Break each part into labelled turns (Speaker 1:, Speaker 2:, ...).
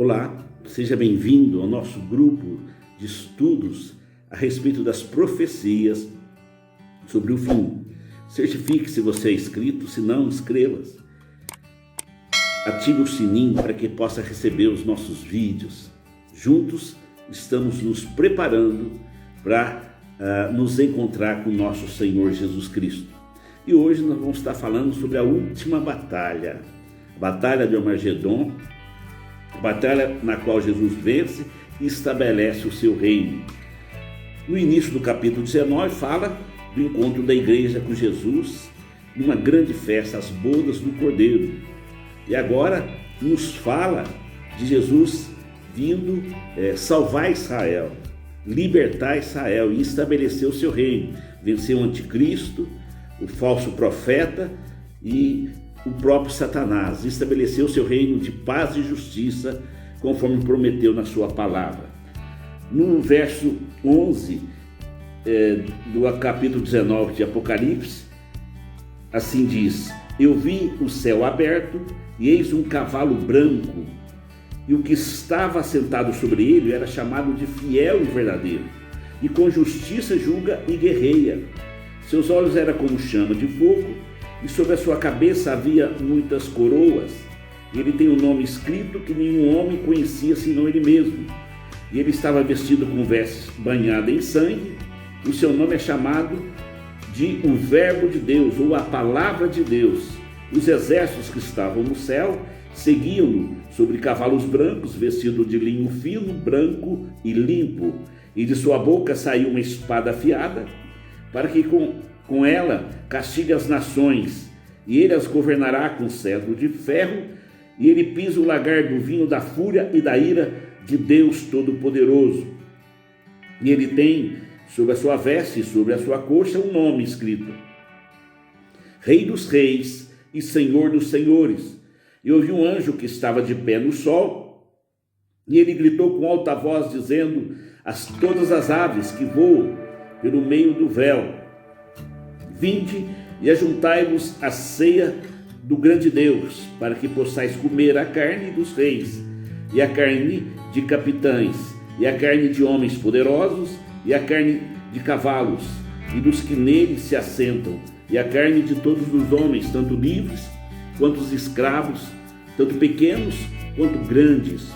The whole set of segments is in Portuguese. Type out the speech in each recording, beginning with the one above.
Speaker 1: Olá, seja bem-vindo ao nosso grupo de estudos a respeito das profecias sobre o fim. Certifique se você é inscrito, se não, inscreva-se. Ative o sininho para que possa receber os nossos vídeos. Juntos estamos nos preparando para nos encontrar com o nosso Senhor Jesus Cristo. E hoje nós vamos estar falando sobre a última batalha, a batalha de Armagedon, a batalha na qual Jesus vence e estabelece o seu reino. No início do capítulo 19 fala do encontro da igreja com Jesus numa grande festa, as bodas do Cordeiro. E agora nos fala de Jesus vindo salvar Israel, libertar Israel e estabelecer o seu reino, vencer o anticristo, o falso profeta e o próprio Satanás, estabeleceu o seu reino de paz e justiça, conforme prometeu na sua palavra. No verso 11 do capítulo 19 de Apocalipse, assim diz: eu vi o céu aberto e eis um cavalo branco, e o que estava assentado sobre ele era chamado de fiel e verdadeiro, e com justiça julga e guerreia. Seus olhos eram como chama de fogo, e sobre a sua cabeça havia muitas coroas. Ele tem um nome escrito que nenhum homem conhecia senão ele mesmo. E ele estava vestido com vestes banhadas em sangue. O seu nome é chamado de o Verbo de Deus, ou a Palavra de Deus. Os exércitos que estavam no céu seguiam-no sobre cavalos brancos, vestidos de linho fino, branco e limpo. E de sua boca saiu uma espada afiada, para que com ela castigue as nações, e ele as governará com cetro de ferro, e ele pisa o lagar do vinho da fúria e da ira de Deus Todo-Poderoso. E ele tem sobre a sua veste e sobre a sua coxa um nome escrito: Rei dos Reis e Senhor dos Senhores. E ouvi um anjo que estava de pé no sol, e ele gritou com alta voz, dizendo a todas as aves que voam pelo meio do véu: vinde e ajuntai-vos à ceia do grande Deus, para que possais comer a carne dos reis, e a carne de capitães, e a carne de homens poderosos, e a carne de cavalos, e dos que neles se assentam, e a carne de todos os homens, tanto livres quanto os escravos, tanto pequenos quanto grandes.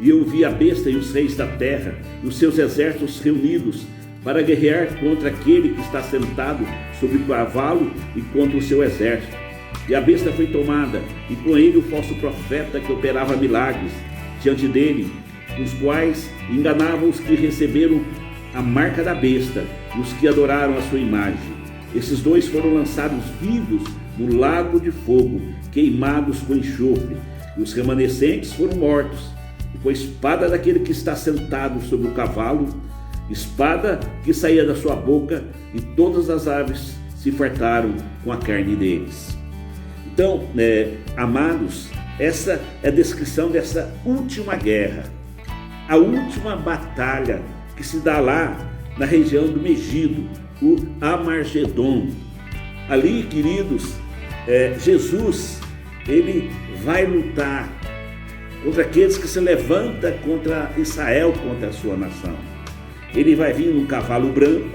Speaker 1: E eu vi a besta e os reis da terra, e os seus exércitos reunidos, para guerrear contra aquele que está sentado sobre o cavalo e contra o seu exército. E a besta foi tomada, e com ele o falso profeta que operava milagres diante dele, os quais enganavam os que receberam a marca da besta e os que adoraram a sua imagem. Esses dois foram lançados vivos no lago de fogo, queimados com enxofre, e os remanescentes foram mortos, e com a espada daquele que está sentado sobre o cavalo, espada que saía da sua boca, e todas as aves se fartaram com a carne deles. Então, amados, essa é a descrição dessa última guerra, a última batalha que se dá lá na região do Megido, o Armagedon. Ali, queridos, Jesus, ele vai lutar contra aqueles que se levantam contra Israel, contra a sua nação. Ele vai vir num cavalo branco,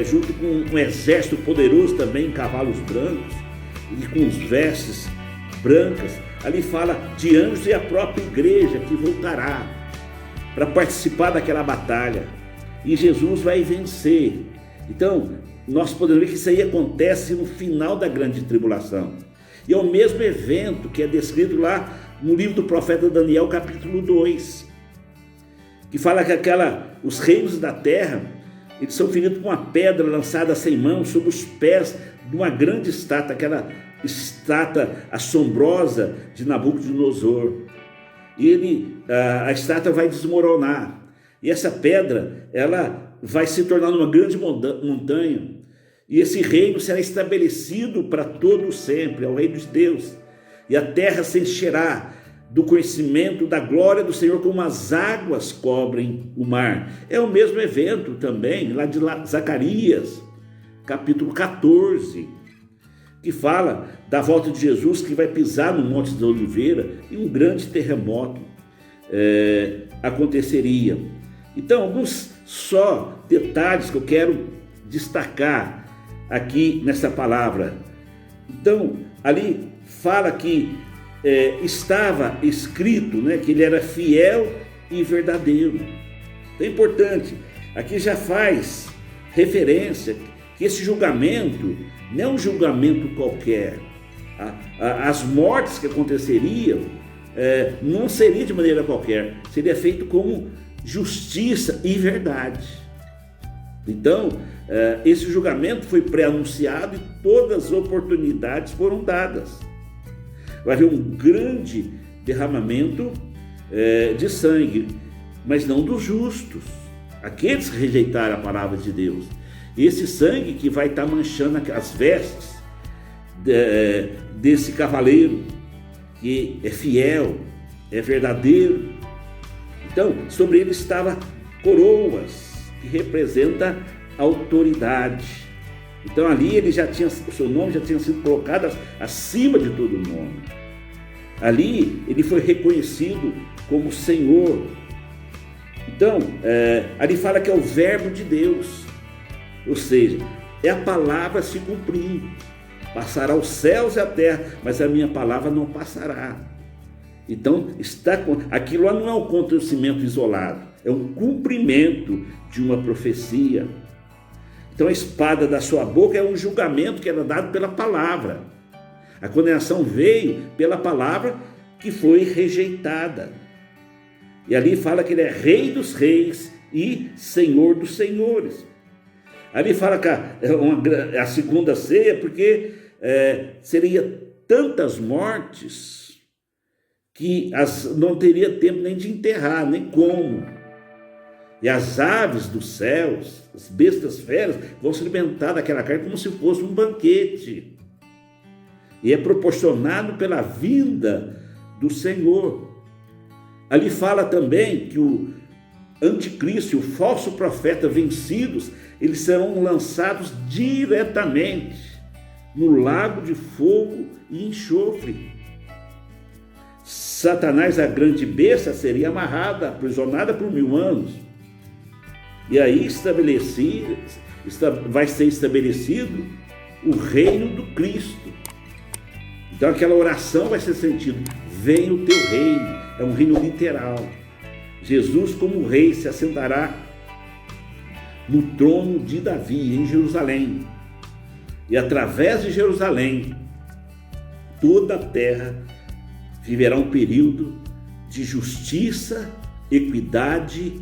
Speaker 1: junto com um exército poderoso também, cavalos brancos, e com as vestes brancas. Ali fala de anjos e a própria igreja que voltará para participar daquela batalha. E Jesus vai vencer. Então, nós podemos ver que isso aí acontece no final da grande tribulação. E é o mesmo evento que é descrito lá no livro do profeta Daniel, capítulo 2. Que fala que os reinos da terra, eles são feridos com uma pedra lançada sem mão sobre os pés de uma grande estátua, aquela estátua assombrosa de Nabucodonosor. E a estátua vai desmoronar. E essa pedra, ela vai se tornar uma grande montanha. E esse reino será estabelecido para todo sempre, é o reino de Deus. E a terra se encherá do conhecimento da glória do Senhor, como as águas cobrem o mar. É o mesmo evento também, lá de Zacarias, capítulo 14, que fala da volta de Jesus, que vai pisar no Monte da Oliveira, e um grande terremoto. aconteceria. Então, alguns só detalhes que eu quero destacar aqui nessa palavra. Então, ali fala que estava escrito, né, que ele era fiel e verdadeiro. Então é importante, aqui já faz referência que esse julgamento não é um julgamento qualquer. As mortes que aconteceriam não seria de maneira qualquer, seria feito com justiça e verdade. Então, esse julgamento foi pré-anunciado e todas as oportunidades foram dadas. Vai haver um grande derramamento de sangue, mas não dos justos, aqueles que rejeitaram a palavra de Deus. Esse sangue que vai estar manchando as vestes desse cavaleiro, que é fiel, é verdadeiro. Então, sobre ele estava coroas, que representa autoridade. Então ali ele já tinha, o seu nome já tinha sido colocado acima de todo nome. Ali ele foi reconhecido como Senhor. Então, ali fala que é o verbo de Deus, ou seja, é a palavra se cumprindo. Passará os céus e a terra, mas a minha palavra não passará. Então, aquilo lá não é um acontecimento isolado, é um cumprimento de uma profecia. Então, a espada da sua boca é um julgamento que era dado pela palavra. A condenação veio pela palavra que foi rejeitada. E ali fala que ele é Rei dos Reis e Senhor dos Senhores. Ali fala que a segunda ceia, porque seria tantas mortes que não teria tempo nem de enterrar, nem como. E as aves dos céus, as bestas feras, vão se alimentar daquela carne como se fosse um banquete. E é proporcionado pela vinda do Senhor. Ali fala também que o anticristo e o falso profeta vencidos, eles serão lançados diretamente no lago de fogo e enxofre. Satanás, a grande besta, seria amarrada, aprisionada por 1000 anos. E aí vai ser estabelecido o reino do Cristo. Então aquela oração vai ser sentida: venha o teu reino. É um reino literal. Jesus, como rei, se assentará no trono de Davi, em Jerusalém. E através de Jerusalém, toda a terra viverá um período de justiça, equidade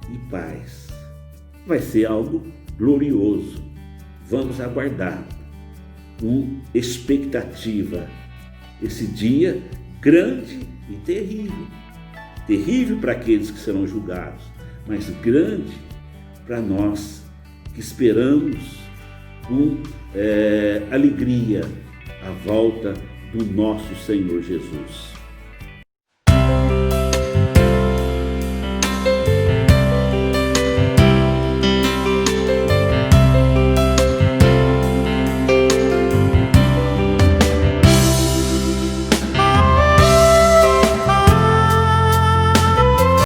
Speaker 1: e paz. Vai ser algo glorioso. Vamos aguardar com expectativa esse dia grande e terrível. Terrível para aqueles que serão julgados, mas grande para nós que esperamos com alegria a volta do nosso Senhor Jesus.